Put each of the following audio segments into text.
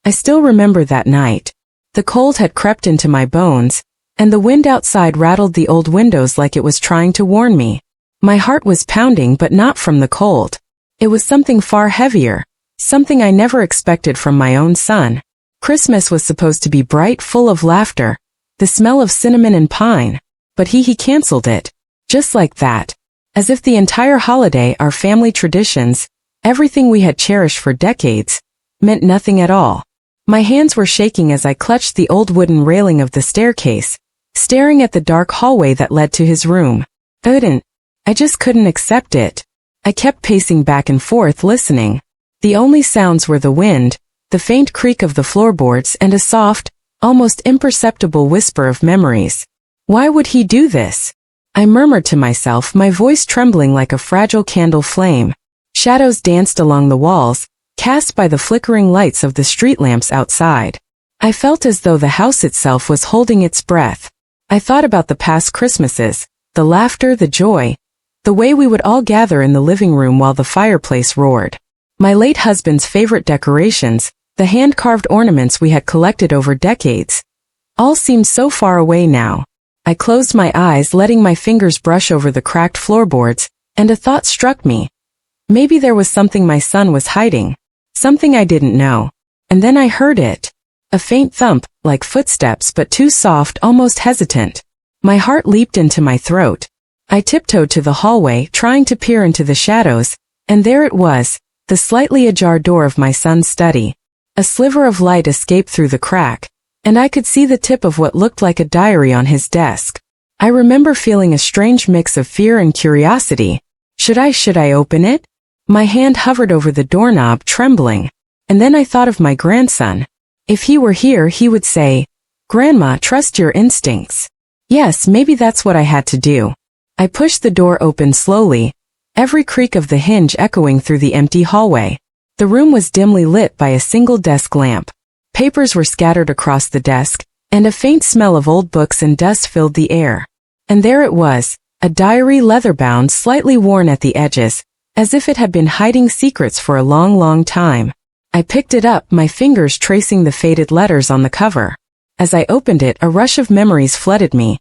I still remember that night. The cold had crept into my bones, and the wind outside rattled the old windows like it was trying to warn me. My heart was pounding, but not from the cold. It was something far heavier, something I never expected from my own son. Christmas was supposed to be bright, full of laughter, the smell of cinnamon and pine, but he canceled it. Just like that. As if the entire holiday, our family traditions, everything we had cherished for decades, meant nothing at all. My hands were shaking as I clutched the old wooden railing of the staircase, staring at the dark hallway that led to his room. I just couldn't accept it. I kept pacing back and forth, listening. The only sounds were the wind, the faint creak of the floorboards, and a soft, almost imperceptible whisper of memories. Why would he do this? I murmured to myself, my voice trembling like a fragile candle flame. Shadows danced along the walls, cast by the flickering lights of the street lamps outside. I felt as though the house itself was holding its breath. I thought about the past Christmases, the laughter, the joy, the way we would all gather in the living room while the fireplace roared. My late husband's favorite decorations, the hand-carved ornaments we had collected over decades, all seemed so far away now. I closed my eyes, letting my fingers brush over the cracked floorboards, and a thought struck me. Maybe there was something my son was hiding. Something I didn't know. And then I heard it. A faint thump, like footsteps, but too soft, almost hesitant. My heart leaped into my throat. I tiptoed to the hallway, trying to peer into the shadows, and there it was, the slightly ajar door of my son's study. A sliver of light escaped through the crack, and I could see the tip of what looked like a diary on his desk. I remember feeling a strange mix of fear and curiosity. Should I open it? My hand hovered over the doorknob, trembling. And then I thought of my grandson. If he were here, he would say, "Grandma, trust your instincts." Yes, maybe that's what I had to do. I pushed the door open slowly, every creak of the hinge echoing through the empty hallway. The room was dimly lit by a single desk lamp. Papers were scattered across the desk, and a faint smell of old books and dust filled the air. And there it was, a diary, leather-bound, slightly worn at the edges, as if it had been hiding secrets for a long, long time. I picked it up, my fingers tracing the faded letters on the cover. As I opened it, a rush of memories flooded me.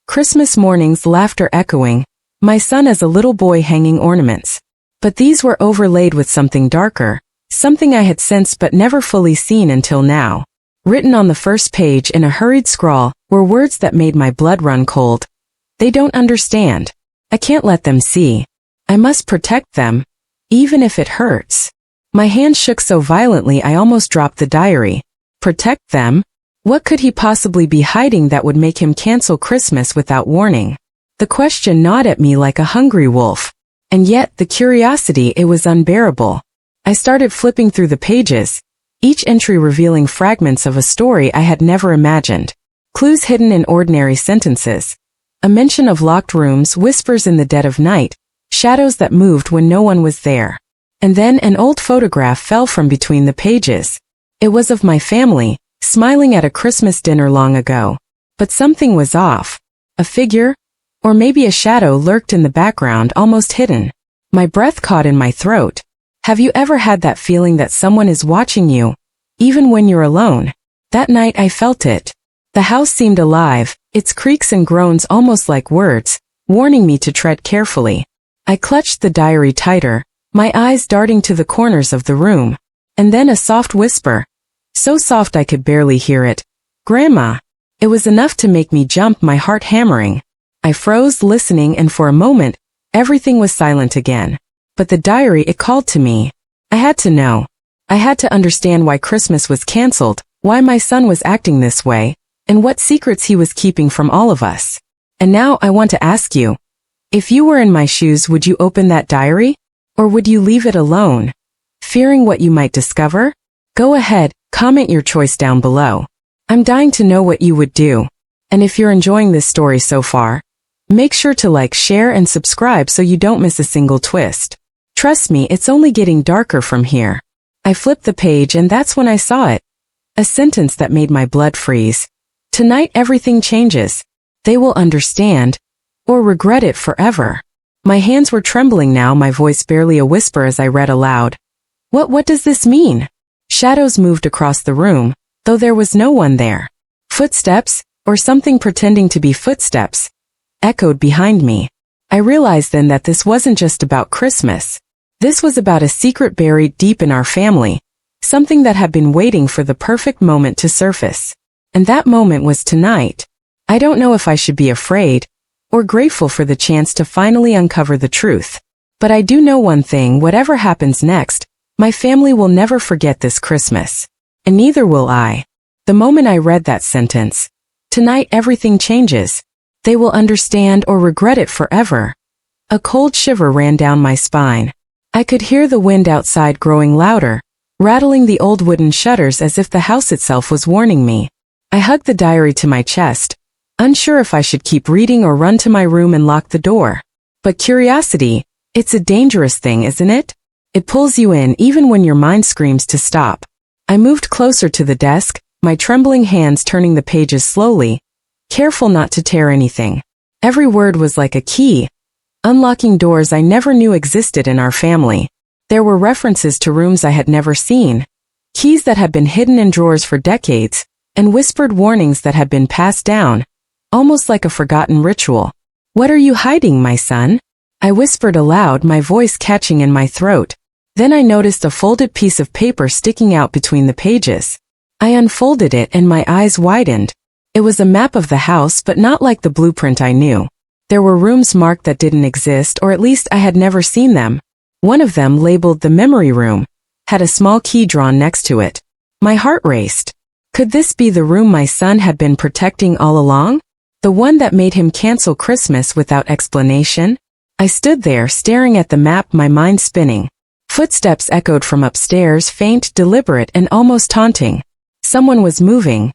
Christmas mornings, laughter echoing, my son as a little boy hanging ornaments. But these were overlaid with something darker, something I had sensed but never fully seen until now. Written on the first page in a hurried scrawl were words that made my blood run cold. They don't understand. I can't let them see. I must protect them, even if it hurts. My hand shook so violently I almost dropped the diary. Protect them? What could he possibly be hiding that would make him cancel Christmas without warning? The question gnawed at me like a hungry wolf. And yet, the curiosity, it was unbearable. I started flipping through the pages, each entry revealing fragments of a story I had never imagined. Clues hidden in ordinary sentences. A mention of locked rooms, whispers in the dead of night, shadows that moved when no one was there. And then an old photograph fell from between the pages. It was of my family, smiling at a Christmas dinner long ago. But something was off. A figure, or maybe a shadow, lurked in the background, almost hidden. My breath caught in my throat. Have you ever had that feeling that someone is watching you, even when you're alone? That night I felt it. The house seemed alive, its creaks and groans almost like words, warning me to tread carefully. I clutched the diary tighter, my eyes darting to the corners of the room. And then a soft whisper. So soft I could barely hear it. "Grandma." It was enough to make me jump, my heart hammering. I froze, listening, and for a moment, everything was silent again. But the diary, it called to me. I had to know. I had to understand why Christmas was canceled, why my son was acting this way, and what secrets he was keeping from all of us. And now I want to ask you, if you were in my shoes, would you open that diary? Or would you leave it alone, fearing what you might discover? Go ahead, comment your choice down below. I'm dying to know what you would do. And if you're enjoying this story so far, make sure to like, share, and subscribe so you don't miss a single twist. Trust me, it's only getting darker from here. I flipped the page and that's when I saw it. A sentence that made my blood freeze. Tonight everything changes. They will understand, or regret it forever. My hands were trembling now, my voice barely a whisper as I read aloud. What does this mean? Shadows moved across the room, though there was no one there. Footsteps, or something pretending to be footsteps, echoed behind me. I realized then that this wasn't just about Christmas. This was about a secret buried deep in our family, something that had been waiting for the perfect moment to surface. And that moment was tonight. I don't know if I should be afraid or grateful for the chance to finally uncover the truth. But I do know one thing: whatever happens next, my family will never forget this Christmas. And neither will I. The moment I read that sentence, tonight everything changes. They will understand or regret it forever. A cold shiver ran down my spine. I could hear the wind outside growing louder, rattling the old wooden shutters as if the house itself was warning me. I hugged the diary to my chest, unsure if I should keep reading or run to my room and lock the door. But curiosity, it's a dangerous thing, isn't it? It pulls you in even when your mind screams to stop. I moved closer to the desk, my trembling hands turning the pages slowly, careful not to tear anything. Every word was like a key, unlocking doors I never knew existed in our family. There were references to rooms I had never seen, keys that had been hidden in drawers for decades, and whispered warnings that had been passed down, almost like a forgotten ritual. "What are you hiding, my son?" I whispered aloud, my voice catching in my throat. Then I noticed a folded piece of paper sticking out between the pages. I unfolded it and my eyes widened. It was a map of the house, but not like the blueprint I knew. There were rooms marked that didn't exist, or at least I had never seen them. One of them, labeled the memory room, had a small key drawn next to it. My heart raced. Could this be the room my son had been protecting all along? The one that made him cancel Christmas without explanation? I stood there, staring at the map, my mind spinning. Footsteps echoed from upstairs, faint, deliberate, and almost taunting. Someone was moving.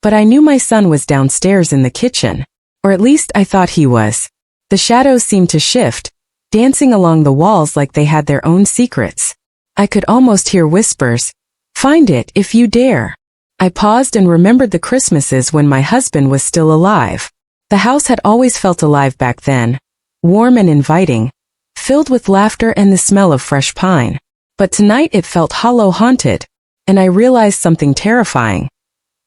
But I knew my son was downstairs in the kitchen. Or at least I thought he was. The shadows seemed to shift, dancing along the walls like they had their own secrets. I could almost hear whispers. "Find it if you dare." I paused and remembered the Christmases when my husband was still alive. The house had always felt alive back then, warm and inviting, filled with laughter and the smell of fresh pine. But tonight it felt hollow, haunted, and I realized something terrifying.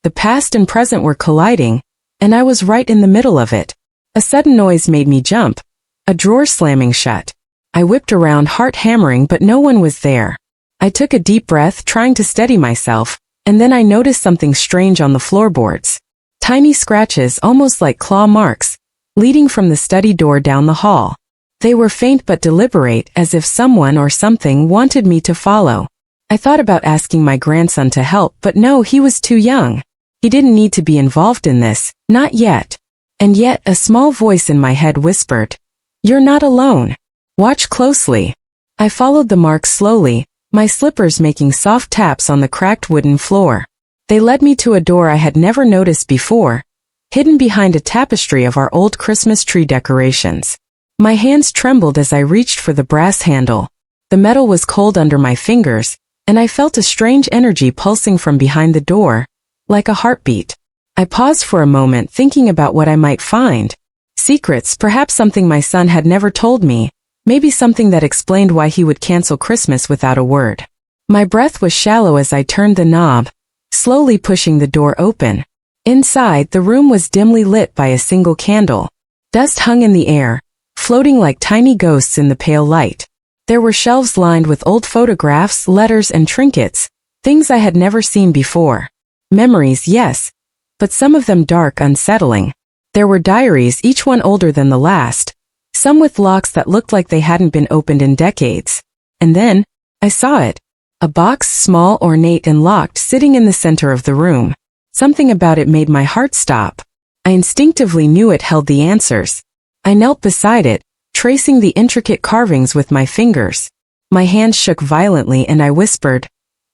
The past and present were colliding, and I was right in the middle of it. A sudden noise made me jump, a drawer slamming shut. I whipped around, heart hammering, but no one was there. I took a deep breath, trying to steady myself, and then I noticed something strange on the floorboards. Tiny scratches, almost like claw marks, leading from the study door down the hall. They were faint but deliberate, as if someone or something wanted me to follow. I thought about asking my grandson to help, but no, he was too young. He didn't need to be involved in this, not yet. And yet, a small voice in my head whispered, "You're not alone. Watch closely." I followed the marks slowly, my slippers making soft taps on the cracked wooden floor. They led me to a door I had never noticed before, hidden behind a tapestry of our old Christmas tree decorations. My hands trembled as I reached for the brass handle. The metal was cold under my fingers, and I felt a strange energy pulsing from behind the door, like a heartbeat. I paused for a moment, thinking about what I might find. Secrets, perhaps something my son had never told me, maybe something that explained why he would cancel Christmas without a word. My breath was shallow as I turned the knob, slowly pushing the door open. Inside, the room was dimly lit by a single candle. Dust hung in the air, floating like tiny ghosts in the pale light. There were shelves lined with old photographs, letters, and trinkets, things I had never seen before. Memories, yes, but some of them dark, unsettling. There were diaries, each one older than the last, some with locks that looked like they hadn't been opened in decades. And then, I saw it. A box, small, ornate, and locked, sitting in the center of the room. Something about it made my heart stop. I instinctively knew it held the answers. I knelt beside it, tracing the intricate carvings with my fingers. My hands shook violently and I whispered,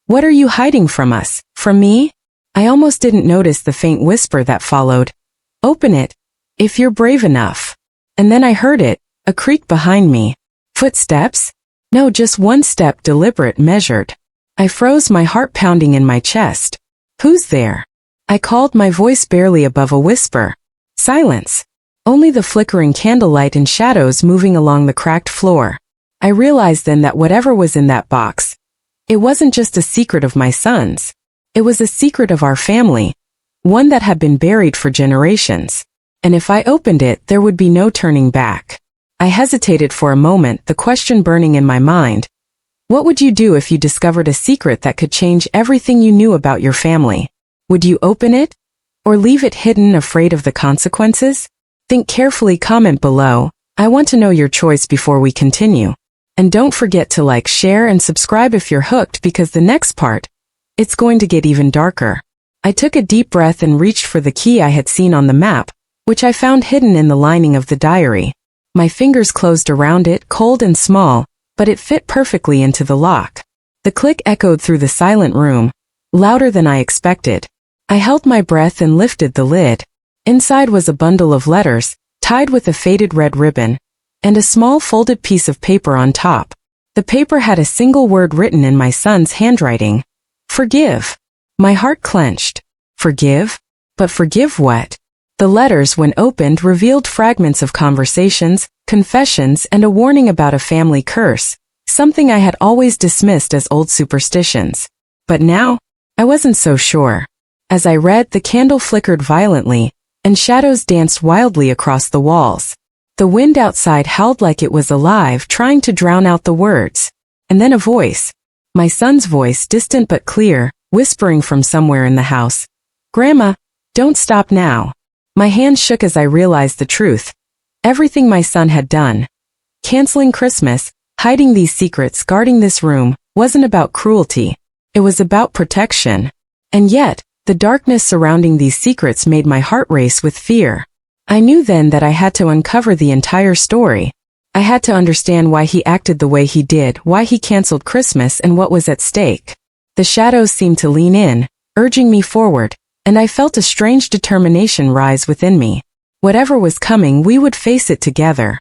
"What are you hiding from us? From me?" I almost didn't notice the faint whisper that followed. "Open it, if you're brave enough." And then I heard it, a creak behind me. Footsteps? No, just one step, deliberate, measured. I froze, my heart pounding in my chest. "Who's there?" I called, my voice barely above a whisper. Silence. Only the flickering candlelight and shadows moving along the cracked floor. I realized then that whatever was in that box, It wasn't just a secret of my son's. It was a secret of our family, one that had been buried for generations. And if I opened it, there would be no turning back. I hesitated for a moment, the question burning in my mind. What would you do if you discovered a secret that could change everything you knew about your family? Would you open it? Or leave it hidden, afraid of the consequences? Think carefully, comment below. I want to know your choice before we continue. And don't forget to like, share, and subscribe if you're hooked, because the next part, it's going to get even darker. I took a deep breath and reached for the key I had seen on the map, which I found hidden in the lining of the diary. My fingers closed around it, cold and small, but it fit perfectly into the lock. The click echoed through the silent room, louder than I expected. I held my breath and lifted the lid. Inside was a bundle of letters, tied with a faded red ribbon, and a small folded piece of paper on top. The paper had a single word written in my son's handwriting. Forgive. My heart clenched. Forgive? But forgive what? The letters, when opened, revealed fragments of conversations, confessions, and a warning about a family curse, something I had always dismissed as old superstitions. But now, I wasn't so sure. As I read, the candle flickered violently, and shadows danced wildly across the walls. The wind outside howled like it was alive, trying to drown out the words. And then a voice. My son's voice, distant but clear, whispering from somewhere in the house. Grandma, don't stop now. My hands shook as I realized the truth. Everything my son had done, canceling Christmas, hiding these secrets, guarding this room, wasn't about cruelty. It was about protection. And yet, the darkness surrounding these secrets made my heart race with fear. I knew then that I had to uncover the entire story. I had to understand why he acted the way he did, why he canceled Christmas, and what was at stake. The shadows seemed to lean in, urging me forward, and I felt a strange determination rise within me. Whatever was coming, we would face it together.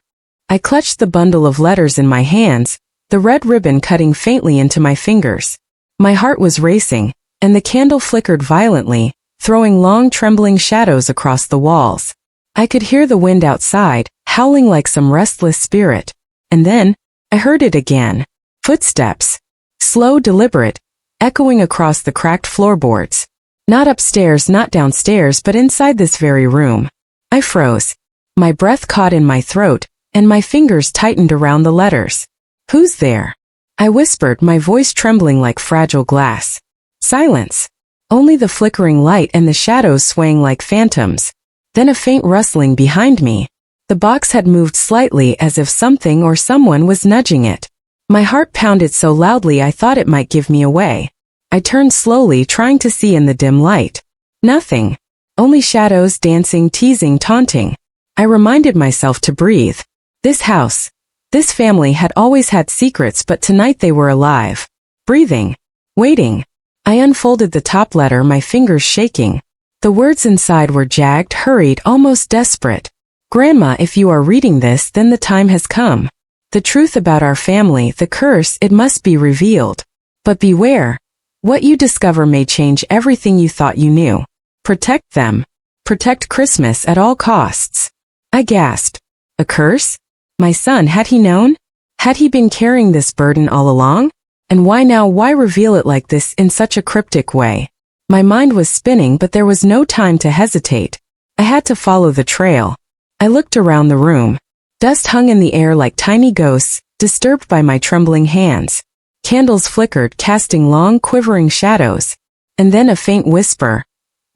I clutched the bundle of letters in my hands, the red ribbon cutting faintly into my fingers. My heart was racing, and the candle flickered violently, throwing long trembling shadows across the walls. I could hear the wind outside, howling like some restless spirit. And then, I heard it again. Footsteps. Slow, deliberate, echoing across the cracked floorboards. Not upstairs, not downstairs, but inside this very room. I froze. My breath caught in my throat, and my fingers tightened around the letters. Who's there? I whispered, my voice trembling like fragile glass. Silence. Only the flickering light and the shadows swaying like phantoms. Then a faint rustling behind me. The box had moved slightly, as if something or someone was nudging it. My heart pounded so loudly I thought it might give me away. I turned slowly, trying to see in the dim light. Nothing. Only shadows, dancing, teasing, taunting. I reminded myself to breathe. This house, this family had always had secrets, but tonight they were alive. Breathing. Waiting. I unfolded the top letter, my fingers shaking. The words inside were jagged, hurried, almost desperate. Grandma, if you are reading this, then the time has come. The truth about our family, the curse, it must be revealed. But beware. What you discover may change everything you thought you knew. Protect them. Protect Christmas at all costs. I gasped. A curse? My son, had he known? Had he been carrying this burden all along? And why now? Why reveal it like this in such a cryptic way? My mind was spinning, but there was no time to hesitate. I had to follow the trail. I looked around the room. Dust hung in the air like tiny ghosts, disturbed by my trembling hands. Candles flickered, casting long, quivering shadows. And then a faint whisper.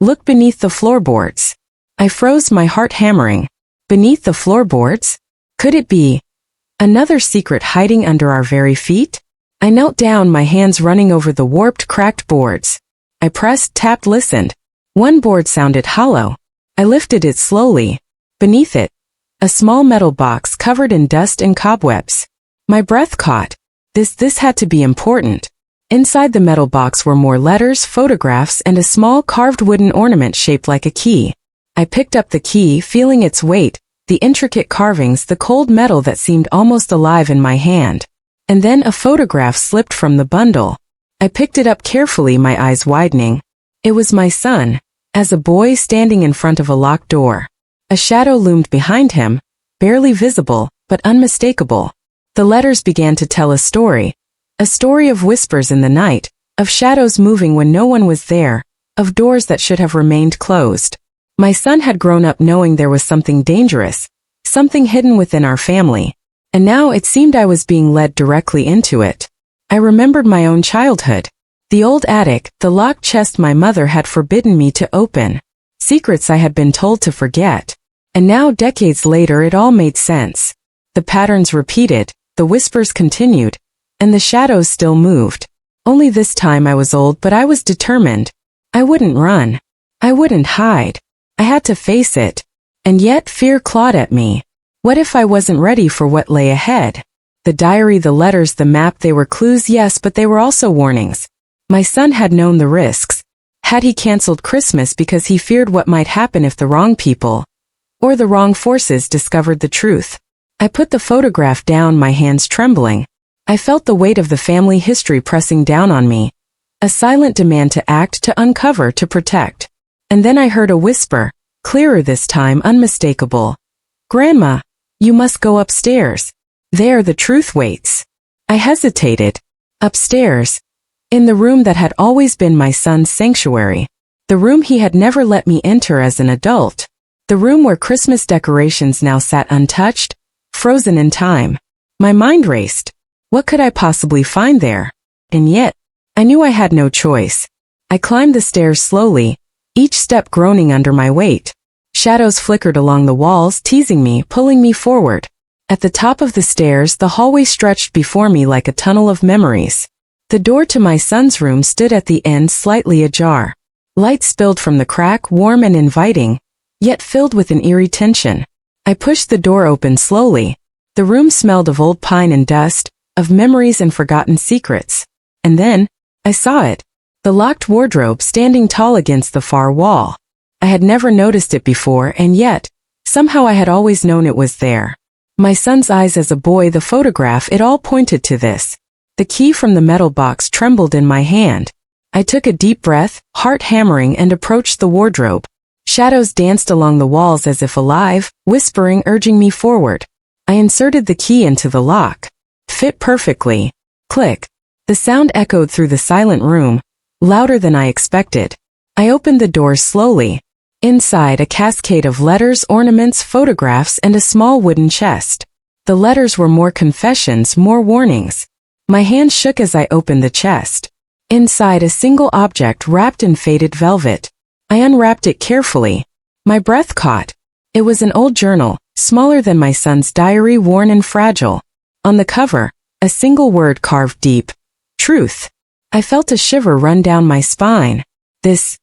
Look beneath the floorboards. I froze, my heart hammering. Beneath the floorboards? Could it be another secret hiding under our very feet? I knelt down, my hands running over the warped, cracked boards. I pressed, tapped, listened. One board sounded hollow. I lifted it slowly. Beneath it, a small metal box covered in dust and cobwebs. My breath caught. This had to be important. Inside the metal box were more letters, photographs, and a small carved wooden ornament shaped like a key. I picked up the key, feeling its weight, the intricate carvings, the cold metal that seemed almost alive in my hand. And then a photograph slipped from the bundle. I picked it up carefully, my eyes widening. It was my son, as a boy standing in front of a locked door. A shadow loomed behind him, barely visible, but unmistakable. The letters began to tell a A story of whispers in the night, of shadows moving when no one was there, of doors that should have remained closed. My son had grown up knowing there was something dangerous, something hidden within our family, and now it seemed I was being led directly into it. I remembered my own childhood. The old attic, the locked chest my mother had forbidden me to open, secrets I had been told to forget. And now, decades later, it all made sense. The patterns repeated, the whispers continued, and the shadows still moved. Only this time I was old, but I was determined. I wouldn't run. I wouldn't hide. I had to face it. And yet fear clawed at me. What if I wasn't ready for what lay ahead? The diary, the letters, the map, they were clues, yes, but they were also warnings. My son had known the risks. Had he canceled Christmas because he feared what might happen if the wrong people or the wrong forces discovered the truth? I put the photograph down, my hands trembling. I felt the weight of the family history pressing down on me. A silent demand to act, to uncover, to protect. And then I heard a whisper, clearer this time, unmistakable. "Grandma, you must go upstairs. There the truth waits." I hesitated. Upstairs. In the room that had always been my son's sanctuary. The room he had never let me enter as an adult. The room where Christmas decorations now sat untouched, frozen in time. My mind raced. What could I possibly find there? And yet, I knew I had no choice. I climbed the stairs slowly, each step groaning under my weight. Shadows flickered along the walls, teasing me, pulling me forward. At the top of the stairs, the hallway stretched before me like a tunnel of memories. The door to my son's room stood at the end, slightly ajar. Light spilled from the crack, warm and inviting, yet filled with an eerie tension. I pushed the door open slowly. The room smelled of old pine and dust, of memories and forgotten secrets. And then, I saw it. The locked wardrobe standing tall against the far wall. I had never noticed it before, and yet, somehow I had always known it was there. My son's eyes as a boy, the photograph, it all pointed to this. The key from the metal box trembled in my hand. I took a deep breath, heart hammering, and approached the wardrobe. Shadows danced along the walls as if alive, whispering, urging me forward. I inserted the key into the lock. Fit perfectly. Click. The sound echoed through the silent room, louder than I expected. I opened the doors slowly. Inside, a cascade of letters, ornaments, photographs, and a small wooden chest. The letters were more confessions, more warnings. My hand shook as I opened the chest. Inside, a single object wrapped in faded velvet. I unwrapped it carefully. My breath caught. It was an old journal, smaller than my son's diary, worn and fragile. On the cover, a single word carved deep. Truth. I felt a shiver run down my spine. This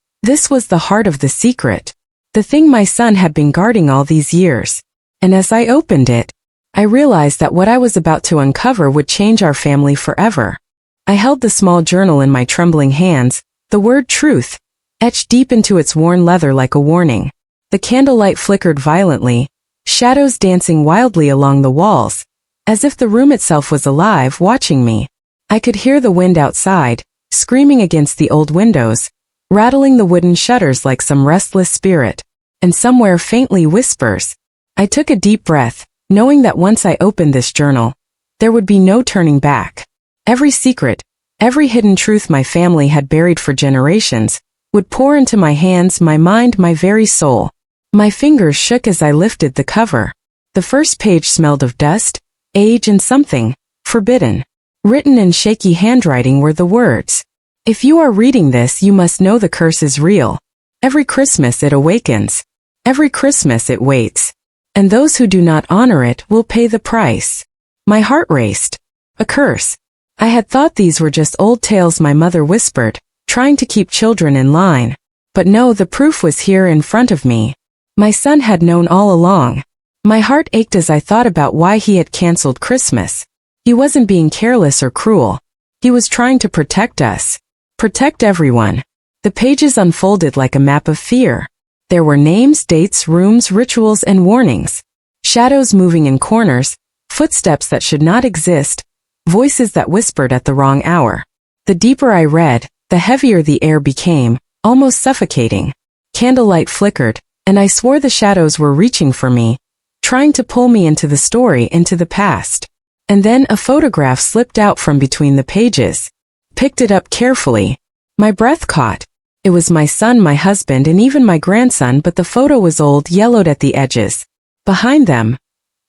was the heart of the secret. The thing my son had been guarding all these years. And as I opened it, I realized that what I was about to uncover would change our family forever. I held the small journal in my trembling hands, the word truth, etched deep into its worn leather like a warning. The candlelight flickered violently, shadows dancing wildly along the walls, as if the room itself was alive, watching me. I could hear the wind outside, screaming against the old windows, rattling the wooden shutters like some restless spirit, and somewhere faintly whispers. I took a deep breath, knowing that once I opened this journal, there would be no turning back. Every secret, every hidden truth my family had buried for generations, would pour into my hands, my mind, my very soul. My fingers shook as I lifted the cover. The first page smelled of dust, age, and something forbidden. Written in shaky handwriting were the words, "If you are reading this, you must know the curse is real. Every Christmas it awakens. Every Christmas it waits. And those who do not honor it will pay the price." My heart raced. A curse. I had thought these were just old tales my mother whispered, trying to keep children in line. But no, the proof was here in front of me. My son had known all along. My heart ached as I thought about why he had canceled Christmas. He wasn't being careless or cruel. He was trying to protect us. Protect everyone. The pages unfolded like a map of fear. There were names, dates, rooms, rituals, and warnings. Shadows moving in corners, footsteps that should not exist, voices that whispered at the wrong hour. The deeper I read, the heavier the air became, almost suffocating. Candlelight flickered, and I swore the shadows were reaching for me, trying to pull me into the story, into the past. And then a photograph slipped out from between the pages. Picked it up carefully. My breath caught. It was my son, my husband, and even my grandson, but the photo was old, yellowed at the edges. Behind them,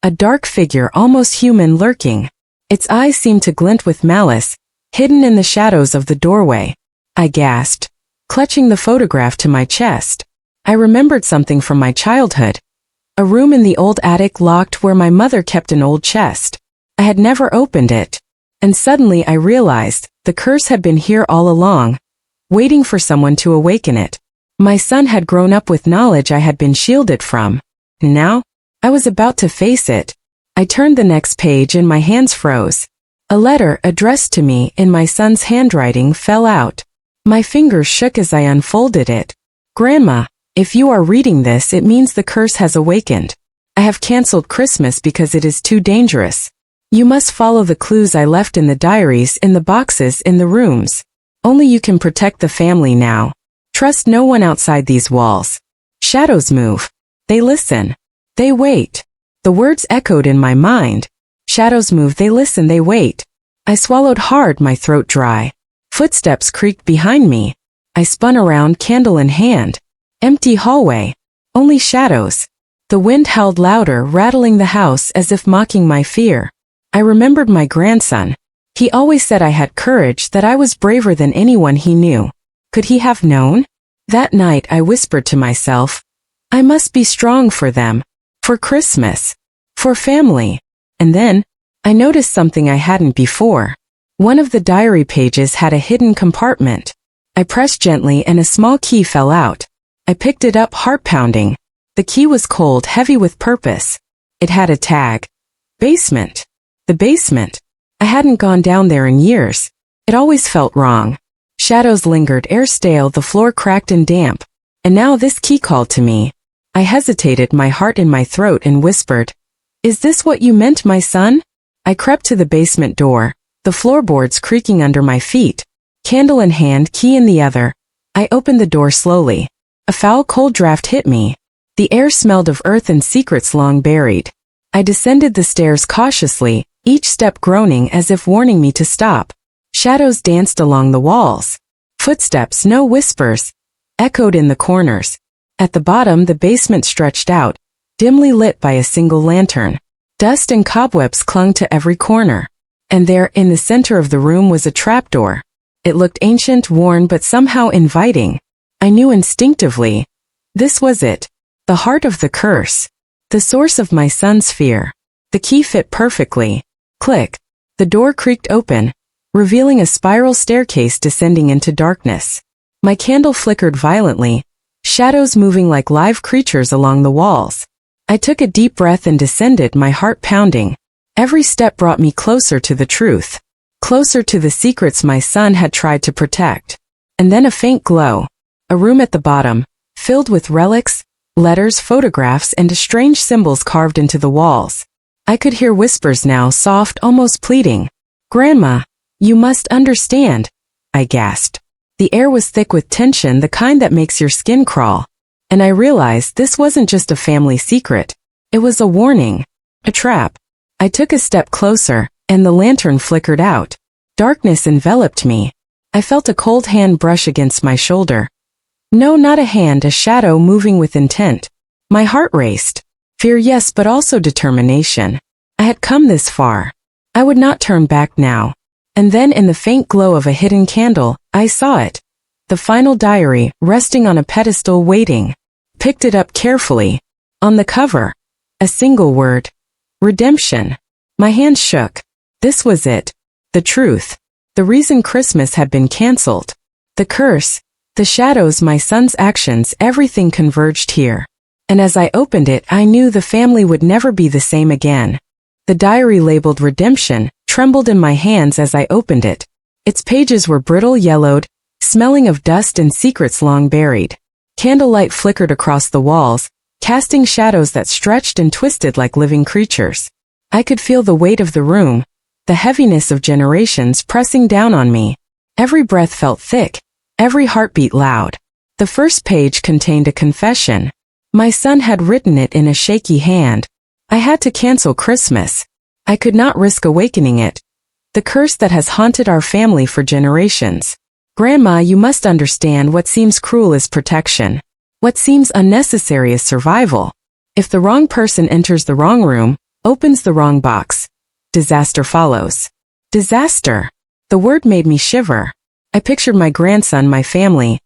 a dark figure, almost human, lurking. Its eyes seemed to glint with malice, hidden in the shadows of the doorway. I gasped, clutching the photograph to my chest. I remembered something from my childhood. A room in the old attic locked where my mother kept an old chest. I had never opened it. And suddenly I realized the curse had been here all along, waiting for someone to awaken it. My son had grown up with knowledge I had been shielded from. Now, I was about to face it. I turned the next page and my hands froze. A letter addressed to me in my son's handwriting fell out. My fingers shook as I unfolded it. Grandma, if you are reading this, it means the curse has awakened. I have canceled Christmas because it is too dangerous. You must follow the clues I left in the diaries, in the boxes, in the rooms. Only you can protect the family now. Trust no one outside these walls. Shadows move. They listen. They wait. The words echoed in my mind. Shadows move, they listen, they wait. I swallowed hard, my throat dry. Footsteps creaked behind me. I spun around, candle in hand. Empty hallway. Only shadows. The wind howled louder, rattling the house as if mocking my fear. I remembered my grandson. He always said I had courage, that I was braver than anyone he knew. Could he have known? That night I whispered to myself, I must be strong for them. For Christmas. For family. And then, I noticed something I hadn't before. One of the diary pages had a hidden compartment. I pressed gently and a small key fell out. I picked it up, heart pounding. The key was cold, heavy with purpose. It had a tag. Basement. The basement. I hadn't gone down there in years. It always felt wrong. Shadows lingered, air stale, the floor cracked and damp. And now this key called to me. I hesitated, my heart in my throat, and whispered, Is this what you meant, my son? I crept to the basement door, the floorboards creaking under my feet. Candle in hand, key in the other. I opened the door slowly. A foul cold draft hit me. The air smelled of earth and secrets long buried. I descended the stairs cautiously, each step groaning as if warning me to stop. Shadows danced along the walls. Footsteps, no whispers, echoed in the corners. At the bottom, the basement stretched out, dimly lit by a single lantern. Dust and cobwebs clung to every corner. And there, in the center of the room, was a trapdoor. It looked ancient, worn, but somehow inviting. I knew instinctively. This was it. The heart of the curse. The source of my son's fear. The key fit perfectly. Click. The door creaked open, revealing a spiral staircase descending into darkness. My candle flickered violently, shadows moving like live creatures along the walls. I took a deep breath and descended, my heart pounding. Every step brought me closer to the truth. Closer to the secrets my son had tried to protect. And then a faint glow. A room at the bottom, filled with relics, letters, photographs, and strange symbols carved into the walls. I could hear whispers now, soft, almost pleading. Grandma, you must understand, I gasped. The air was thick with tension, the kind that makes your skin crawl. And I realized this wasn't just a family secret. It was a warning. A trap. I took a step closer, and the lantern flickered out. Darkness enveloped me. I felt a cold hand brush against my shoulder. No, not a hand, a shadow moving with intent. My heart raced. Fear, yes, but also determination. I had come this far. I would not turn back now. And then in the faint glow of a hidden candle, I saw it. The final diary, resting on a pedestal, waiting. Picked it up carefully. On the cover, a single word. Redemption. My hands shook. This was it. The truth. The reason Christmas had been canceled. The curse. The shadows, my son's actions, everything converged here. And as I opened it, I knew the family would never be the same again. The diary labeled Redemption trembled in my hands as I opened it. Its pages were brittle, yellowed, smelling of dust and secrets long buried. Candlelight flickered across the walls, casting shadows that stretched and twisted like living creatures. I could feel the weight of the room, the heaviness of generations pressing down on me. Every breath felt thick, every heartbeat loud. The first page contained a confession. My son had written it in a shaky hand. I had to cancel Christmas. I could not risk awakening it. The curse that has haunted our family for generations. Grandma, you must understand, what seems cruel is protection. What seems unnecessary is survival. If the wrong person enters the wrong room, opens the wrong box, disaster follows. Disaster. The word made me shiver. I pictured my grandson, my family,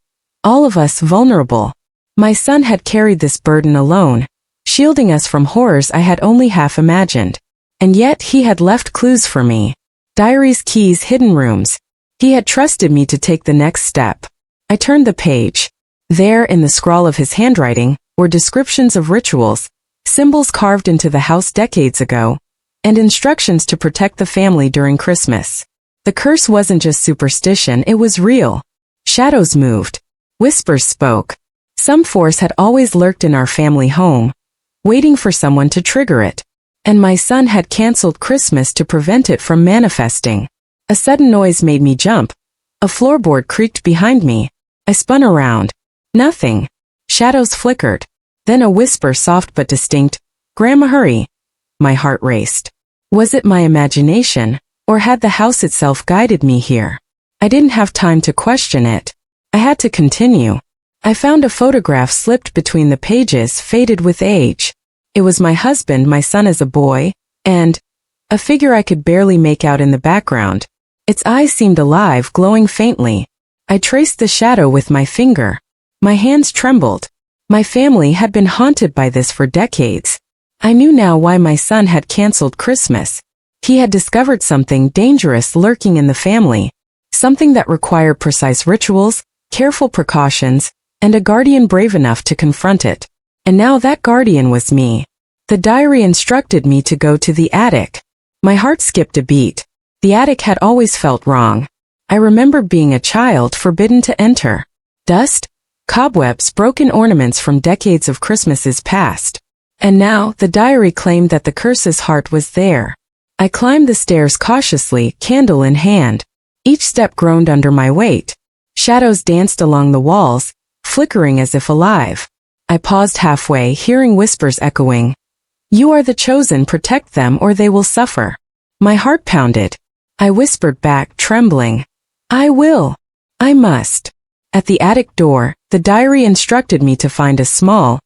all of us vulnerable. My son had carried this burden alone, shielding us from horrors I had only half imagined. And yet he had left clues for me. Diaries, keys, hidden rooms. He had trusted me to take the next step. I turned the page. There, in the scrawl of his handwriting, were descriptions of rituals, symbols carved into the house decades ago, and instructions to protect the family during Christmas. The curse wasn't just superstition, it was real. Shadows moved. Whispers spoke. Some force had always lurked in our family home, waiting for someone to trigger it. And my son had canceled Christmas to prevent it from manifesting. A sudden noise made me jump. A floorboard creaked behind me. I spun around. Nothing. Shadows flickered. Then a whisper, soft but distinct. "Grandma, hurry." My heart raced. Was it my imagination, or had the house itself guided me here? I didn't have time to question it. I had to continue. I found a photograph slipped between the pages, faded with age. It was my husband, my son as a boy, and a figure I could barely make out in the background. Its eyes seemed alive, glowing faintly. I traced the shadow with my finger. My hands trembled. My family had been haunted by this for decades. I knew now why my son had canceled Christmas. He had discovered something dangerous lurking in the family, something that required precise rituals, careful precautions, and a guardian brave enough to confront it. And now that guardian was me. The diary instructed me to go to the attic. My heart skipped a beat. The attic had always felt wrong. I remembered being a child, forbidden to enter. Dust, cobwebs, broken ornaments from decades of Christmases past. And now, the diary claimed that the curse's heart was there. I climbed the stairs cautiously, candle in hand. Each step groaned under my weight. Shadows danced along the walls, flickering as if alive. I paused halfway, hearing whispers echoing. "You are the chosen, protect them or they will suffer." My heart pounded. I whispered back, trembling. "I will. I must." At the attic door, the diary instructed me to find a small,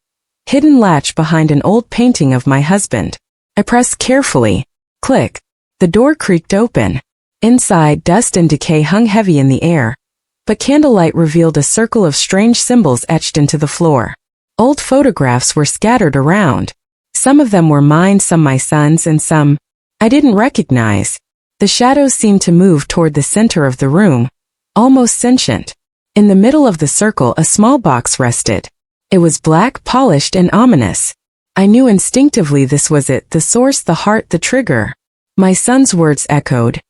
hidden latch behind an old painting of my husband. I pressed carefully. Click. The door creaked open. Inside, dust and decay hung heavy in the air, but candlelight revealed a circle of strange symbols etched into the floor. Old photographs were scattered around. Some of them were mine, some my son's, and some I didn't recognize. The shadows seemed to move toward the center of the room, almost sentient. In the middle of the circle, a small box rested. It was black, polished, and ominous. I knew instinctively this was it, the source, the heart, the trigger. My son's words echoed.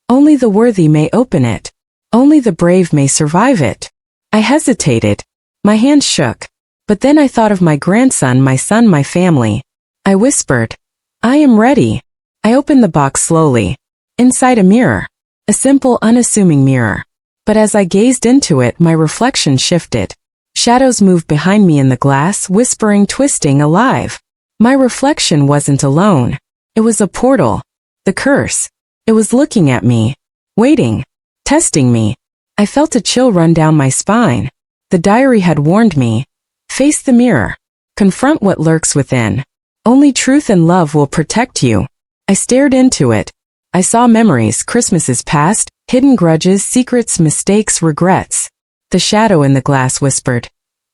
"Only the worthy may open it. Only the brave may survive it." I hesitated. My hands shook. But then I thought of my grandson, my son, my family. I whispered, "I am ready." I opened the box slowly. Inside, a mirror. A simple, unassuming mirror. But as I gazed into it, my reflection shifted. Shadows moved behind me in the glass, whispering, twisting, alive. My reflection wasn't alone. It was a portal. The curse. It was looking at me. Waiting. Testing me. I felt a chill run down my spine. The diary had warned me. Face the mirror. Confront what lurks within. Only truth and love will protect you. I stared into it. I saw memories, Christmases past, hidden grudges, secrets, mistakes, regrets. The shadow in the glass whispered,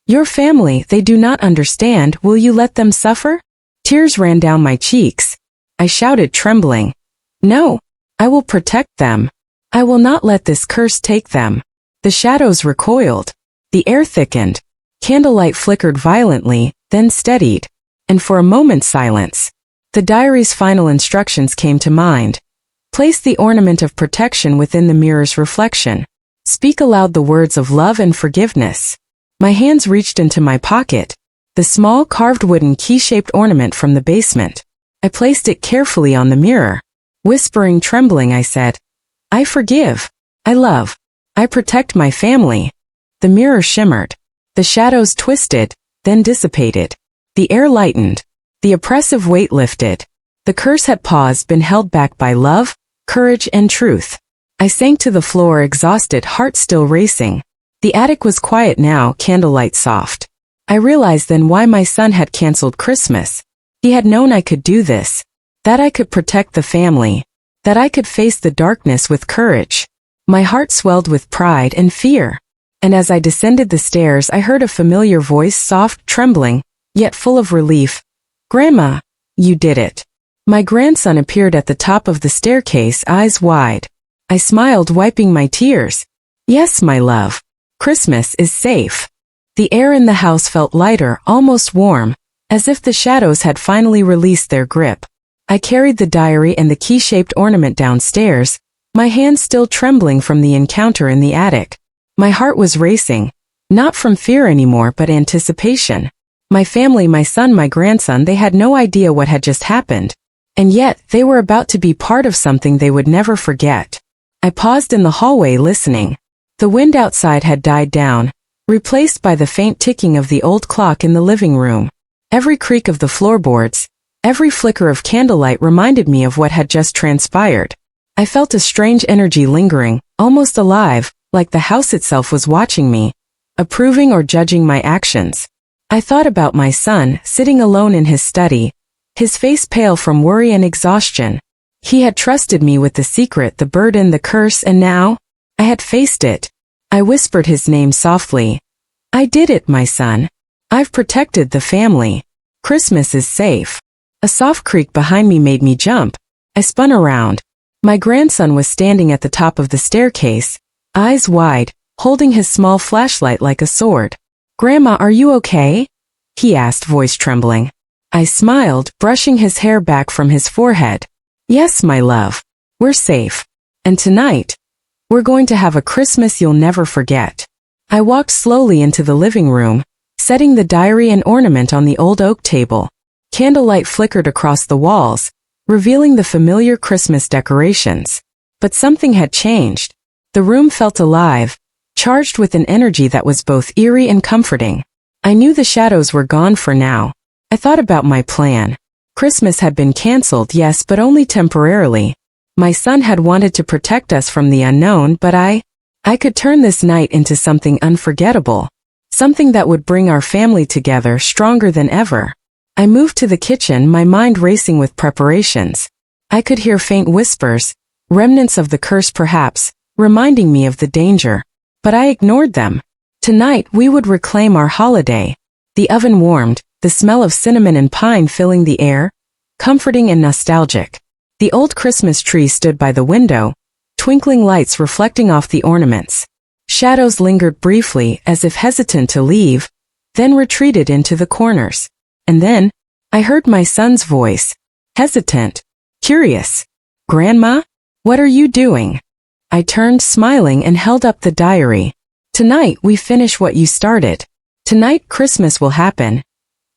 "Your family, they do not understand. Will you let them suffer?" Tears ran down my cheeks. I shouted, trembling, "No, I will protect them. I will not let this curse take them." The shadows recoiled. The air thickened. Candlelight flickered violently, then steadied. And for a moment, silence. The diary's final instructions came to mind. Place the ornament of protection within the mirror's reflection. Speak aloud the words of love and forgiveness. My hands reached into my pocket. The small carved wooden key-shaped ornament from the basement. I placed it carefully on the mirror. Whispering, trembling, I said, "I forgive. I love. I protect my family." The mirror shimmered. The shadows twisted, then dissipated. The air lightened. The oppressive weight lifted. The curse had paused, been held back by love, courage, and truth. I sank to the floor, exhausted, heart still racing. The attic was quiet now, candlelight soft. I realized then why my son had canceled Christmas. He had known I could do this, that I could protect the family, that I could face the darkness with courage. My heart swelled with pride and fear. And as I descended the stairs, I heard a familiar voice, soft, trembling, yet full of relief. "Grandma, you did it." My grandson appeared at the top of the staircase, eyes wide. I smiled, wiping my tears. "Yes, my love. Christmas is safe." The air in the house felt lighter, almost warm, as if the shadows had finally released their grip. I carried the diary and the key-shaped ornament downstairs, my hands still trembling from the encounter in the attic. My heart was racing, not from fear anymore but anticipation. My family, my son, my grandson, they had no idea what had just happened. And yet, they were about to be part of something they would never forget. I paused in the hallway, listening. The wind outside had died down, replaced by the faint ticking of the old clock in the living room. Every creak of the floorboards, every flicker of candlelight reminded me of what had just transpired. I felt a strange energy lingering, almost alive, like the house itself was watching me, approving or judging my actions. I thought about my son, sitting alone in his study, his face pale from worry and exhaustion. He had trusted me with the secret, the burden, the curse, and now, I had faced it. I whispered his name softly. "I did it, my son. I've protected the family. Christmas is safe." A soft creak behind me made me jump. I spun around. My grandson was standing at the top of the staircase, eyes wide, holding his small flashlight like a sword. "Grandma, are you okay?" he asked, voice trembling. I smiled, brushing his hair back from his forehead. "Yes, my love. We're safe. And tonight, we're going to have a Christmas you'll never forget." I walked slowly into the living room, setting the diary and ornament on the old oak table. Candlelight flickered across the walls, revealing the familiar Christmas decorations. But something had changed. The room felt alive, charged with an energy that was both eerie and comforting. I knew the shadows were gone for now. I thought about my plan. Christmas had been canceled, yes, but only temporarily. My son had wanted to protect us from the unknown, but I could turn this night into something unforgettable. Something that would bring our family together stronger than ever. I moved to the kitchen, my mind racing with preparations. I could hear faint whispers, remnants of the curse perhaps, reminding me of the danger. But I ignored them. Tonight we would reclaim our holiday. The oven warmed, the smell of cinnamon and pine filling the air, comforting and nostalgic. The old Christmas tree stood by the window, twinkling lights reflecting off the ornaments. Shadows lingered briefly as if hesitant to leave, then retreated into the corners. And then, I heard my son's voice, hesitant, curious. "Grandma, what are you doing?" I turned, smiling, and held up the diary. "Tonight we finish what you started. Tonight Christmas will happen.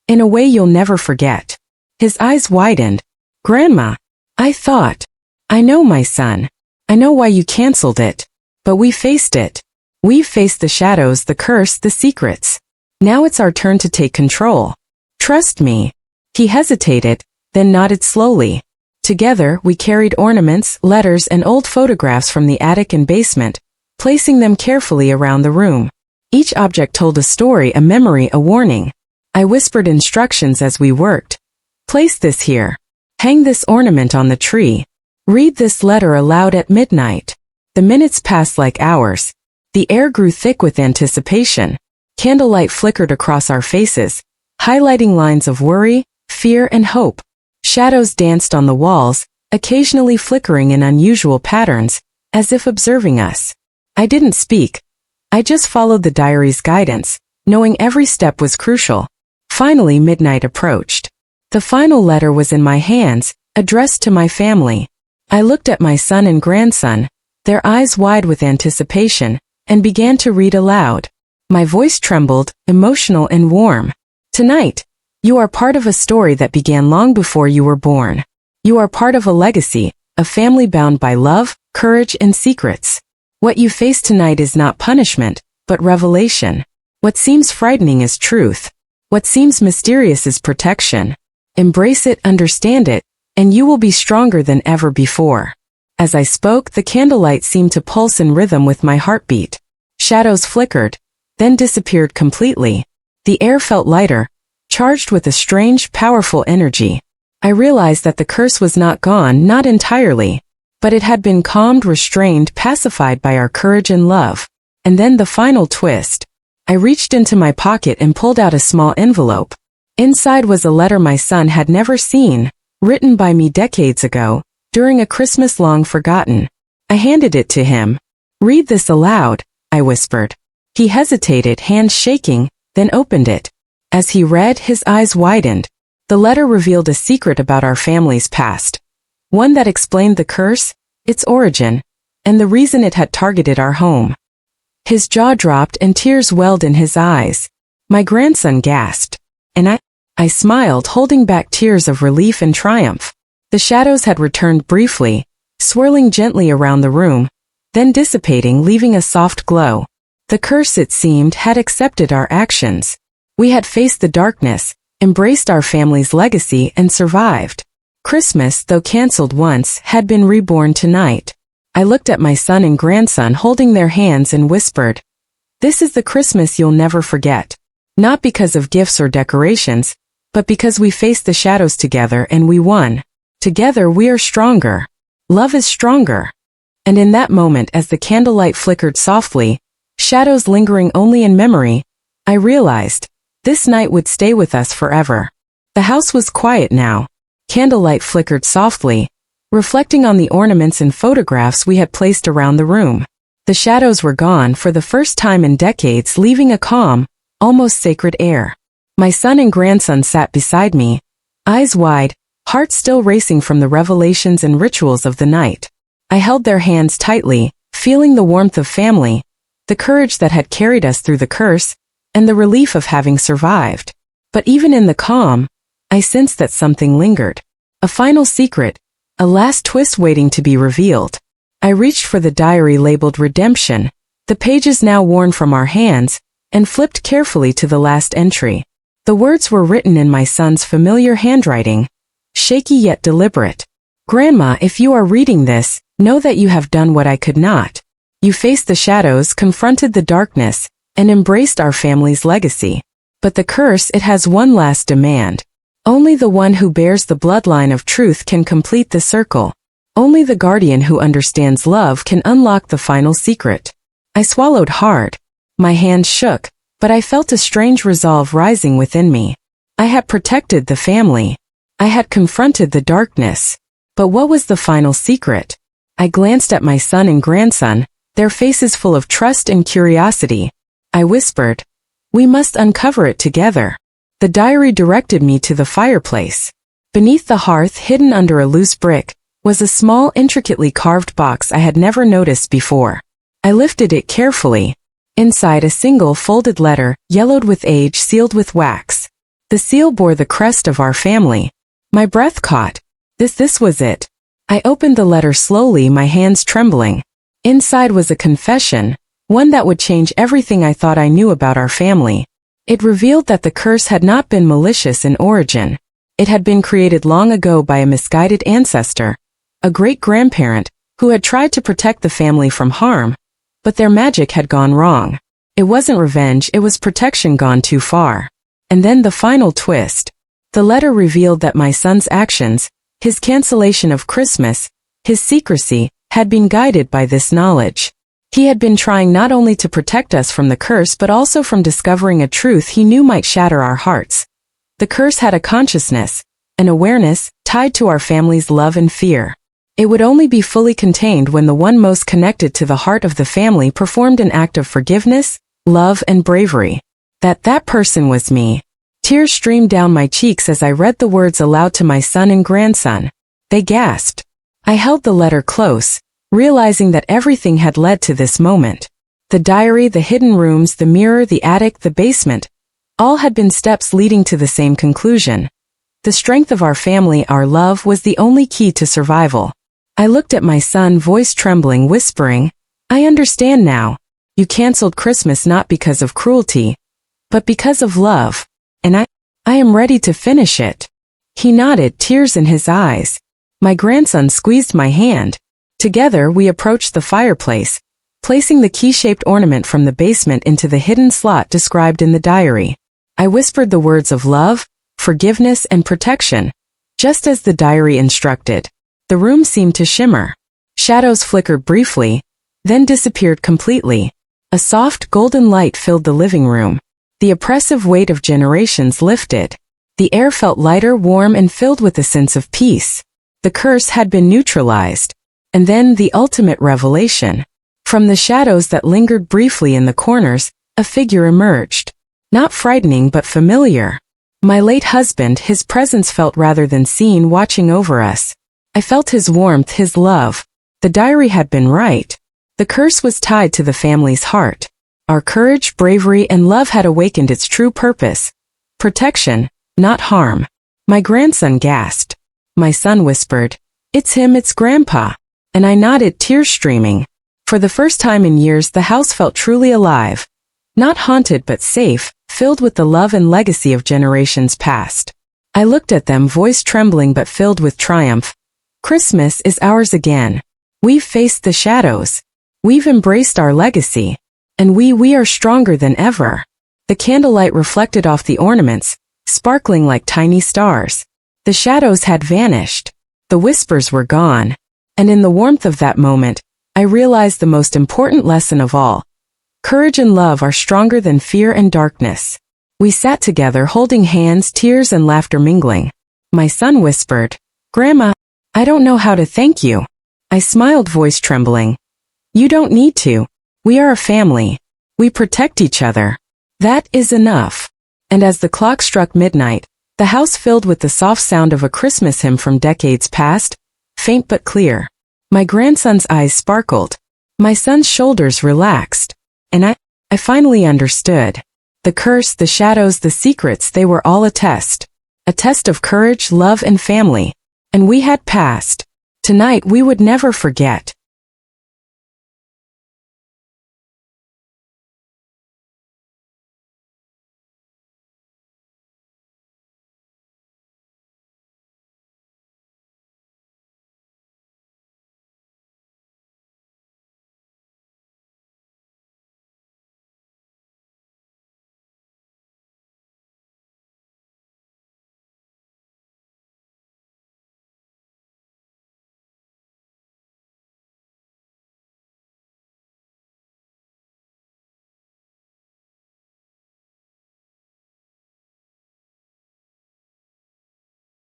In a way you'll never forget." His eyes widened. "Grandma, I thought. I know, my son. I know why you canceled it. But we faced it. We faced the shadows, the curse, the secrets. Now it's our turn to take control. Trust me." He hesitated, then nodded slowly. Together, we carried ornaments, letters, and old photographs from the attic and basement, placing them carefully around the room. Each object told a story, a memory, a warning. I whispered instructions as we worked. "Place this here. Hang this ornament on the tree. Read this letter aloud at midnight." The minutes passed like hours. The air grew thick with anticipation. Candlelight flickered across our faces, highlighting lines of worry, fear, and hope. Shadows danced on the walls, occasionally flickering in unusual patterns, as if observing us. I didn't speak. I just followed the diary's guidance, knowing every step was crucial. Finally, midnight approached. The final letter was in my hands, addressed to my family. I looked at my son and grandson, their eyes wide with anticipation, and began to read aloud. My voice trembled, emotional and warm. "Tonight, you are part of a story that began long before you were born. You are part of a legacy, a family bound by love, courage, and secrets. What you face tonight is not punishment, but revelation. What seems frightening is truth. What seems mysterious is protection. Embrace it, understand it, and you will be stronger than ever before. As I spoke, the candlelight seemed to pulse in rhythm with my heartbeat. Shadows flickered, then disappeared completely. The air felt lighter, charged with a strange, powerful energy. I realized that the curse was not gone, not entirely, but it had been calmed, restrained, pacified by our courage and love. And then the final twist. I reached into my pocket and pulled out a small envelope. Inside was a letter my son had never seen, written by me decades ago, during a Christmas long forgotten. I handed it to him. "Read this aloud," I whispered. He hesitated, hands shaking, then opened it. As he read, his eyes widened. The letter revealed a secret about our family's past. One that explained the curse, its origin, and the reason it had targeted our home. His jaw dropped and tears welled in his eyes. My grandson gasped. And I smiled, holding back tears of relief and triumph. The shadows had returned briefly, swirling gently around the room, then dissipating, leaving a soft glow. The curse, it seemed, had accepted our actions. We had faced the darkness, embraced our family's legacy, and survived. Christmas, though cancelled once, had been reborn tonight. I looked at my son and grandson holding their hands and whispered, "This is the Christmas you'll never forget." Not because of gifts or decorations, but because we faced the shadows together and we won. Together we are stronger. Love is stronger. And in that moment, as the candlelight flickered softly, shadows lingering only in memory, I realized this night would stay with us forever. The house was quiet now. Candlelight flickered softly, reflecting on the ornaments and photographs we had placed around the room. The shadows were gone for the first time in decades, leaving a calm, almost sacred air. My son and grandson sat beside me, eyes wide, hearts still racing from the revelations and rituals of the night. I held their hands tightly, feeling the warmth of family, the courage that had carried us through the curse, and the relief of having survived. But even in the calm, I sensed that something lingered. A final secret, a last twist waiting to be revealed. I reached for the diary labeled Redemption, the pages now worn from our hands, and flipped carefully to the last entry. The words were written in my son's familiar handwriting, shaky yet deliberate. "Grandma, if you are reading this, know that you have done what I could not. You faced the shadows, confronted the darkness, and embraced our family's legacy. But the curse, it has one last demand. Only the one who bears the bloodline of truth can complete the circle. Only the guardian who understands love can unlock the final secret." I swallowed hard. My hands shook, but I felt a strange resolve rising within me. I had protected the family. I had confronted the darkness. But what was the final secret? I glanced at my son and grandson, their faces full of trust and curiosity. I whispered, "We must uncover it together." The diary directed me to the fireplace. Beneath the hearth, hidden under a loose brick, was a small, intricately carved box I had never noticed before. I lifted it carefully. Inside, a single folded letter, yellowed with age, sealed with wax. The seal bore the crest of our family. My breath caught. This was it. I opened the letter slowly, my hands trembling. Inside was a confession, one that would change everything I thought I knew about our family. It revealed that the curse had not been malicious in origin. It had been created long ago by a misguided ancestor, a great-grandparent, who had tried to protect the family from harm, but their magic had gone wrong. It wasn't revenge, it was protection gone too far. And then the final twist. The letter revealed that my son's actions, his cancellation of Christmas, his secrecy, had been guided by this knowledge. He had been trying not only to protect us from the curse but also from discovering a truth he knew might shatter our hearts. The curse had a consciousness, an awareness, tied to our family's love and fear. It would only be fully contained when the one most connected to the heart of the family performed an act of forgiveness, love, and bravery. That person was me. Tears streamed down my cheeks as I read the words aloud to my son and grandson. They gasped. I held the letter close, realizing that everything had led to this moment. The diary, the hidden rooms, the mirror, the attic, the basement, all had been steps leading to the same conclusion. The strength of our family, our love, was the only key to survival. I looked at my son, voice trembling, whispering, "I understand now. You canceled Christmas not because of cruelty, but because of love. And I am ready to finish it." He nodded, tears in his eyes. My grandson squeezed my hand. Together we approached the fireplace, placing the key-shaped ornament from the basement into the hidden slot described in the diary. I whispered the words of love, forgiveness, and protection, just as the diary instructed. The room seemed to shimmer. Shadows flickered briefly, then disappeared completely. A soft golden light filled the living room. The oppressive weight of generations lifted. The air felt lighter, warm, and filled with a sense of peace. The curse had been neutralized. And then the ultimate revelation. From the shadows that lingered briefly in the corners, a figure emerged. Not frightening but familiar. My late husband, his presence felt rather than seen, watching over us. I felt his warmth, his love. The diary had been right. The curse was tied to the family's heart. Our courage, bravery, and love had awakened its true purpose. Protection, not harm. My grandson gasped. My son whispered, "It's him, it's Grandpa." And I nodded, tears streaming. For the first time in years, the house felt truly alive. Not haunted but safe, filled with the love and legacy of generations past. I looked at them, voice trembling but filled with triumph. Christmas is ours again. We've faced the shadows. We've embraced our legacy. And we are stronger than ever. The candlelight reflected off the ornaments, sparkling like tiny stars. The shadows had vanished. The whispers were gone. And in the warmth of that moment, I realized the most important lesson of all. Courage and love are stronger than fear and darkness. We sat together, holding hands, tears and laughter mingling. My son whispered, "Grandma, I don't know how to thank you." I smiled, voice trembling. "You don't need to. We are a family. We protect each other. That is enough." And as the clock struck midnight, the house filled with the soft sound of a Christmas hymn from decades past, faint but clear. My grandson's eyes sparkled. My son's shoulders relaxed. And I finally understood. The curse, the shadows, the secrets, they were all a test. A test of courage, love, and family. And we had passed. Tonight we would never forget.